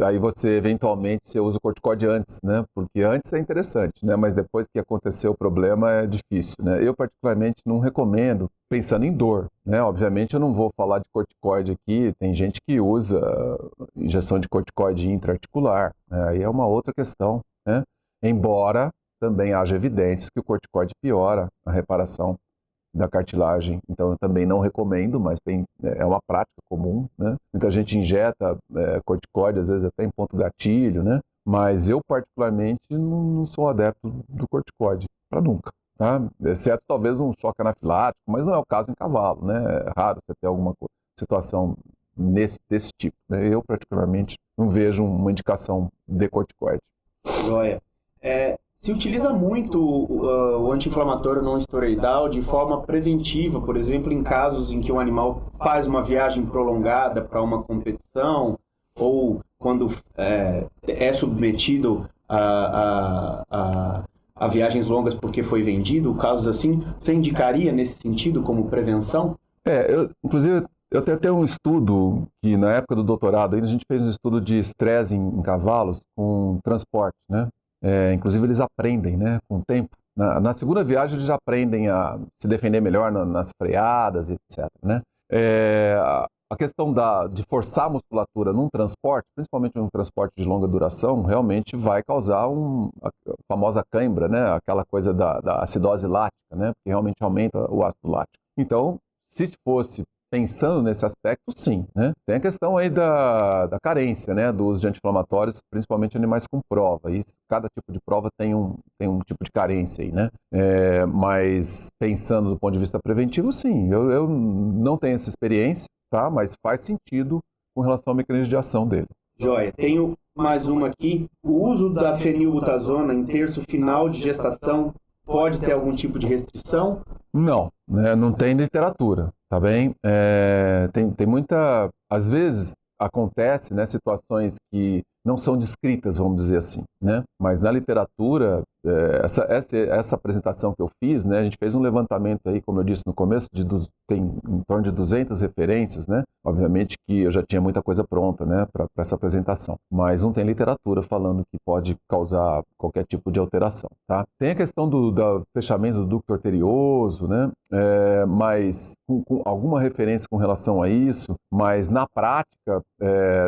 aí você eventualmente usa o corticoide antes, né? Porque antes é interessante, né? Mas depois que aconteceu o problema é difícil, né? Eu particularmente não recomendo, pensando em dor, né? Obviamente eu não vou falar de corticoide aqui, tem gente que usa injeção de corticoide intraarticular, né? Aí é uma outra questão, né? Embora também haja evidências que o corticoide piora a reparação da cartilagem, então eu também não recomendo, mas é uma prática comum, né? Muita gente injeta corticoide, às vezes até em ponto gatilho, né? Mas eu, particularmente, não sou adepto do corticoide, para nunca. Tá? Exceto talvez um choque anafilático, mas não é o caso em cavalo, né? É raro você ter alguma situação desse tipo, né? Eu, particularmente, não vejo uma indicação de corticoide. Joia. Se utiliza muito o anti-inflamatório não esteroidal de forma preventiva, por exemplo, em casos em que um animal faz uma viagem prolongada para uma competição ou quando é submetido a viagens longas porque foi vendido, casos assim, você indicaria nesse sentido como prevenção? Inclusive, eu tenho até um estudo que na época do doutorado a gente fez um estudo de estresse em cavalos com transporte, né? Inclusive eles aprendem, né, com o tempo. Na segunda viagem eles já aprendem a se defender melhor nas freadas, etc, né? A questão de forçar a musculatura num transporte, principalmente num transporte de longa duração, realmente vai causar a famosa cãibra, né? Aquela coisa da acidose lática, né? Porque realmente aumenta o ácido lático. Então, se fosse pensando nesse aspecto, sim, né? Tem a questão aí da carência, né, do uso de anti-inflamatórios, principalmente animais com prova. E cada tipo de prova tem um tipo de carência aí, né? Mas pensando do ponto de vista preventivo, sim. Eu não tenho essa experiência, tá? Mas faz sentido com relação ao mecanismo de ação dele. Joia. Tenho mais uma aqui. O uso da fenilbutazona em terço final de gestação pode ter algum tipo de restrição? Não, né, não tem literatura, tá bem? Tem muita... Às vezes acontece, né, situações que não são descritas, vamos dizer assim, né? Mas na literatura, essa apresentação que eu fiz, né, a gente fez um levantamento aí, como eu disse no começo, tem em torno de 200 referências, né? Obviamente que eu já tinha muita coisa pronta, né, para essa apresentação, mas não tem literatura falando que pode causar qualquer tipo de alteração, tá? Tem a questão do fechamento do ducto arterioso, né? Mas com alguma referência com relação a isso, mas na prática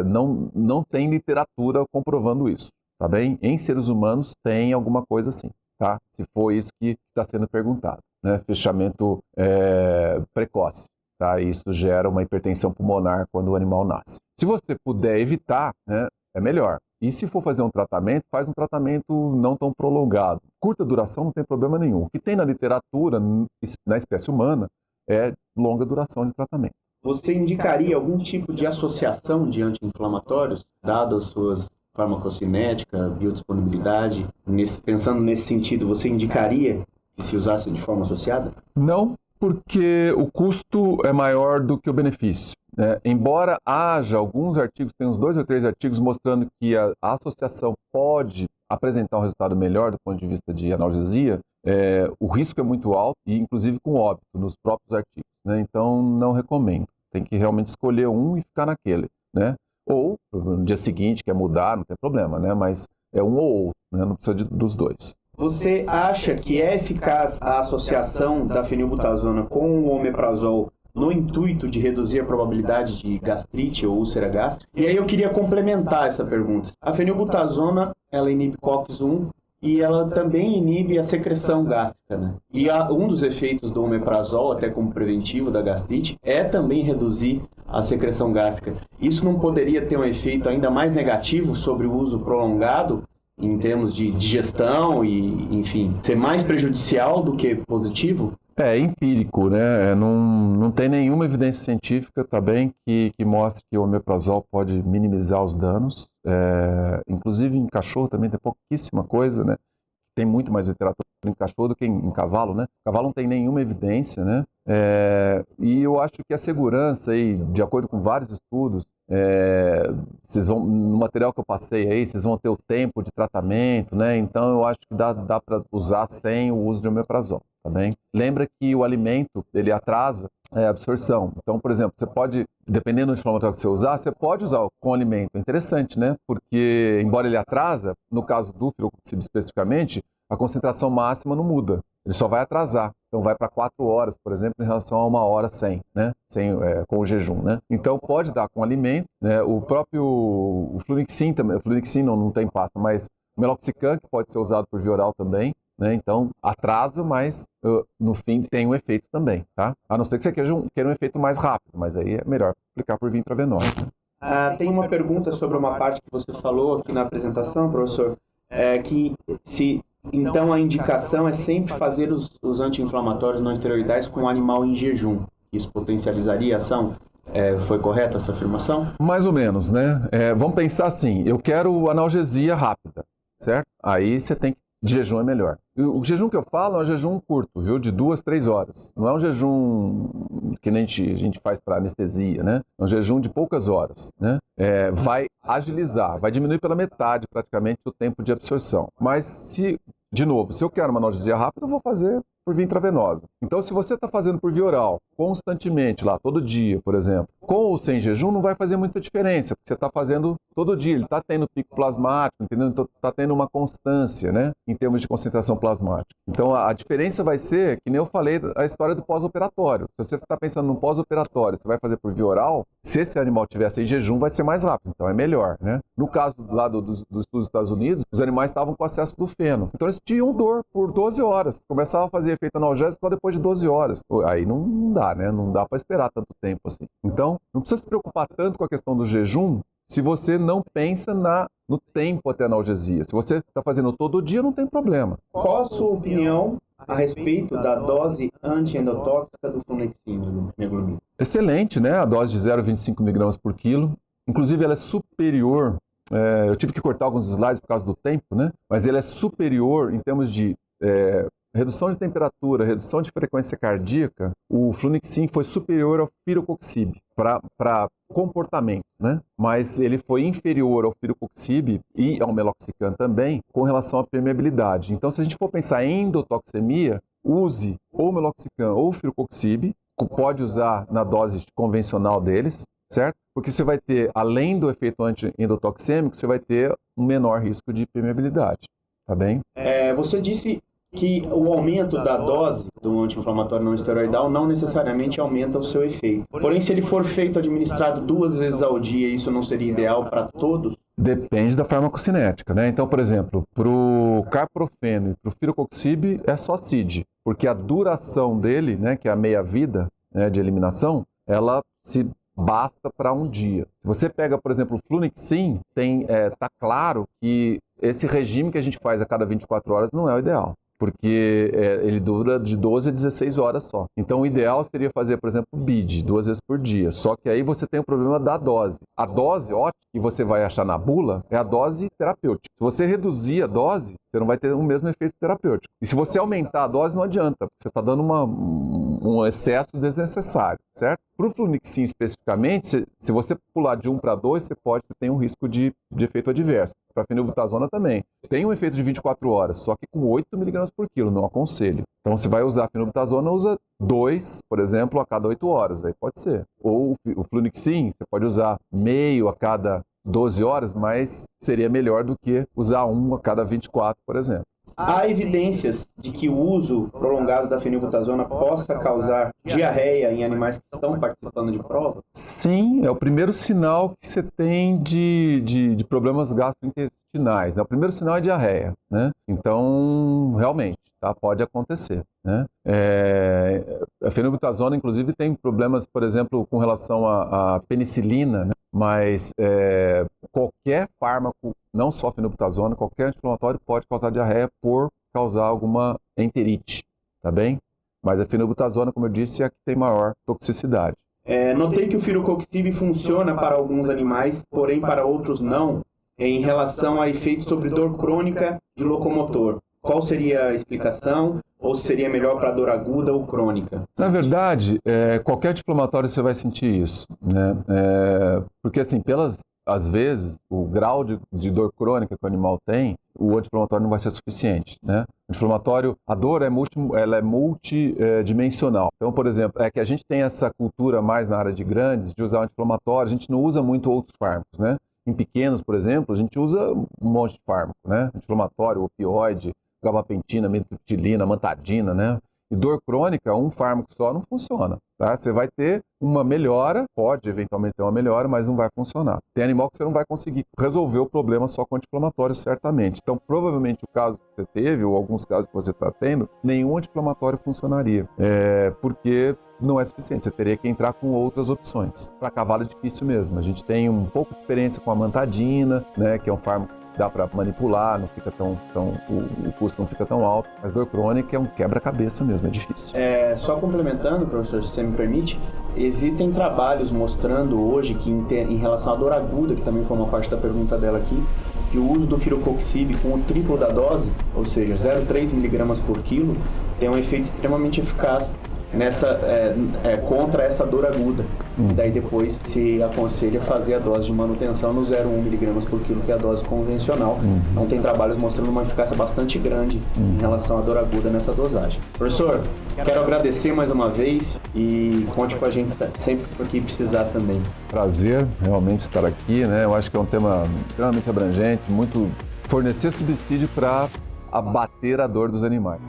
não tem literatura comprovando isso, tá bem? Em seres humanos tem alguma coisa assim, tá? Se for isso que está sendo perguntado, né? Fechamento precoce, tá? Isso gera uma hipertensão pulmonar quando o animal nasce. Se você puder evitar, né, é melhor. E se for fazer um tratamento, faz um tratamento não tão prolongado. Curta duração não tem problema nenhum. O que tem na literatura, na espécie humana, é longa duração de tratamento. Você indicaria algum tipo de associação de anti-inflamatórios, dado as suas farmacocinética, biodisponibilidade? Pensando nesse sentido, você indicaria que se usasse de forma associada? Não, porque o custo é maior do que o benefício. Embora haja alguns artigos, tem uns 2 ou 3 artigos mostrando que a associação pode apresentar um resultado melhor do ponto de vista de analgesia, o risco é muito alto e inclusive com óbito nos próprios artigos, né? Então não recomendo. Tem que realmente escolher um e ficar naquele, né? Ou no dia seguinte quer mudar, não tem problema, né? Mas é um ou outro, né? Não precisa dos dois. Você acha que é eficaz a associação da fenilbutazona com o omeprazol no intuito de reduzir a probabilidade de gastrite ou úlcera gástrica? E aí eu queria complementar essa pergunta. A fenilbutazona, ela inibe COX-1 e ela também inibe a secreção gástrica, né? E um dos efeitos do omeprazol, até como preventivo da gastrite, é também reduzir a secreção gástrica. Isso não poderia ter um efeito ainda mais negativo sobre o uso prolongado em termos de digestão e, enfim, ser mais prejudicial do que positivo? É empírico, né? Não tem nenhuma evidência científica também que mostre que o omeprazol pode minimizar os danos. Inclusive em cachorro também tem pouquíssima coisa, né? Tem muito mais literatura em cachorro do que em cavalo, né? Cavalo não tem nenhuma evidência, né? E eu acho que a segurança aí, de acordo com vários estudos, no material que eu passei aí, vocês vão ter o tempo de tratamento, né? Então eu acho que dá para usar sem o uso de omeprazol, tá bem? Lembra que o alimento, ele atrasa a absorção. Então, por exemplo, você pode, dependendo do inflamatório que você usar, você pode usar com alimento. É interessante, né? Porque, embora ele atrasa, no caso do firoxib especificamente, a concentração máxima não muda. Ele só vai atrasar. Então vai para 4 horas, por exemplo, em relação a 1 hora sem, né? Com o jejum, né? Então pode dar com alimento, né? O próprio Flunixin também, o Flunixin não tem pasta, mas o meloxicam, que pode ser usado por via oral também, né? Então atrasa, mas no fim tem um efeito também, tá? A não ser que você queira um efeito mais rápido, mas aí é melhor aplicar por via intravenosa. Né? Tem uma pergunta sobre uma parte que você falou aqui na apresentação, professor, que se então a indicação é sempre fazer os anti-inflamatórios não esteroidais com o animal em jejum. Isso potencializaria a ação? Foi correta essa afirmação? Mais ou menos, né? Vamos pensar assim, eu quero analgesia rápida, certo? Aí você tem que, de jejum é melhor. O jejum que eu falo é um jejum curto, viu? De 2, 3 horas. Não é um jejum que nem a gente faz para anestesia, né? É um jejum de poucas horas, né? Vai agilizar, vai diminuir pela metade praticamente o tempo de absorção. Mas de novo, se eu quero uma analgesia rápida, eu vou fazer por via intravenosa. Então, se você está fazendo por via oral, constantemente, lá, todo dia, por exemplo, com ou sem jejum, não vai fazer muita diferença, porque você está fazendo todo dia, ele está tendo pico plasmático, entendeu? Então, está tendo uma constância, né, em termos de concentração plasmática. Então, a diferença vai ser, que nem eu falei, a história do pós-operatório. Se você está pensando no pós-operatório, você vai fazer por via oral, se esse animal tivesse em jejum, vai ser mais rápido, então é melhor, né? No caso lá dos estudos dos Estados Unidos, os animais estavam com acesso do feno, então eles tinham dor por 12 horas, começava a fazer efeito analgésico só depois de 12 horas. Aí não dá, né? Não dá para esperar tanto tempo assim. Então, não precisa se preocupar tanto com a questão do jejum se você não pensa no tempo até a analgesia. Se você está fazendo todo dia, não tem problema. Qual a sua opinião a respeito da dose anti-endotóxica do flunexin, neglumina? Excelente, né? A dose de 0,25 mg por quilo. Inclusive, ela é superior. Eu tive que cortar alguns slides por causa do tempo, né? Mas ele é superior em termos de redução de temperatura, redução de frequência cardíaca. O flunixin foi superior ao firocoxib para comportamento, né? Mas ele foi inferior ao firocoxib e ao meloxicam também com relação à permeabilidade. Então, se a gente for pensar em endotoxemia, use ou meloxicam ou firocoxib, pode usar na dose convencional deles, certo? Porque você vai ter, além do efeito anti-endotoxêmico, você vai ter um menor risco de permeabilidade, tá bem? Você disse que o aumento da dose do anti-inflamatório não esteroidal não necessariamente aumenta o seu efeito. Porém, se ele for feito administrado 2 vezes ao dia, isso não seria ideal para todos? Depende da farmacocinética, né? Então, por exemplo, para o carprofeno e para o firocoxib é só CID, porque a duração dele, né, que é a meia-vida, né, de eliminação, ela se basta para um dia. Se você pega, por exemplo, o flunixin, tá claro que esse regime que a gente faz a cada 24 horas não é o ideal, porque ele dura de 12 a 16 horas só. Então, o ideal seria fazer, por exemplo, BID, 2 vezes por dia. Só que aí você tem o problema da dose. A dose ótima que você vai achar na bula é a dose terapêutica. Se você reduzir a dose, você não vai ter o mesmo efeito terapêutico. E se você aumentar a dose, não adianta, porque você está dando um excesso desnecessário, certo? Para o flunixin especificamente, se você pular de 1 para 2, você tem um risco de efeito adverso. Para a fenilbutazona também. Tem um efeito de 24 horas, só que com 8 mg por quilo, não aconselho. Então, você vai usar a fenilbutazona, usa 2, por exemplo, a cada 8 horas, aí pode ser. Ou o flunixin, você pode usar meio a cada 12 horas, mas seria melhor do que usar 1 a cada 24, por exemplo. Há evidências de que o uso prolongado da fenilbutazona possa causar diarreia em animais que estão participando de prova? Sim, é o primeiro sinal que você tem de problemas gastrointestinais, né? O primeiro sinal é diarreia, né? Então, realmente, tá? Pode acontecer, né? A fenilbutazona, inclusive, tem problemas, por exemplo, com relação à penicilina, né? Mas qualquer fármaco, não só a fenilbutazona, qualquer anti-inflamatório pode causar diarreia por causar alguma enterite, tá bem? Mas a fenilbutazona, como eu disse, é a que tem maior toxicidade. Notei que o firocoxib funciona para alguns animais, porém para outros não, em relação a efeitos sobre dor crônica de locomotor. Qual seria a explicação? Ou seria melhor para dor aguda ou crônica? Na verdade, qualquer anti-inflamatório você vai sentir isso, né? Porque assim, às vezes, o grau de dor crônica que o animal tem, o anti-inflamatório não vai ser suficiente, né? O anti-inflamatório, a dor ela é multidimensional. Então, por exemplo, é que a gente tem essa cultura mais na área de grandes, de usar anti-inflamatório, a gente não usa muito outros fármacos, né? Em pequenos, por exemplo, a gente usa um monte de fármaco, né? Anti-inflamatório, opioide, gabapentina, metriptilina, amantadina, né? E dor crônica, um fármaco só não funciona, tá? Você vai ter uma melhora, pode eventualmente ter uma melhora, mas não vai funcionar. Tem animal que você não vai conseguir resolver o problema só com anti-inflamatório, certamente. Então, provavelmente o caso que você teve, ou alguns casos que você está tendo, nenhum anti-inflamatório funcionaria. Porque não é suficiente, você teria que entrar com outras opções. Para cavalo é difícil mesmo, a gente tem um pouco de experiência com a amantadina, né, que é um fármaco que dá para manipular, não fica o custo não fica tão alto, mas dor crônica é um quebra-cabeça mesmo, é difícil. Só complementando, professor, se você me permite, existem trabalhos mostrando hoje que em relação à dor aguda, que também foi uma parte da pergunta dela aqui, que o uso do firocoxib com o triplo da dose, ou seja, 0,3 mg por quilo, tem um efeito extremamente eficaz contra essa dor aguda. E daí depois se aconselha fazer a dose de manutenção no 0,1 mg por quilo, que é a dose convencional. Então tem trabalhos mostrando uma eficácia bastante grande em relação à dor aguda nessa dosagem. Professor, quero agradecer mais uma vez e conte com a gente sempre que precisar também. Prazer realmente estar aqui, né? Eu acho que é um tema extremamente abrangente, muito fornecer subsídio para abater a dor dos animais.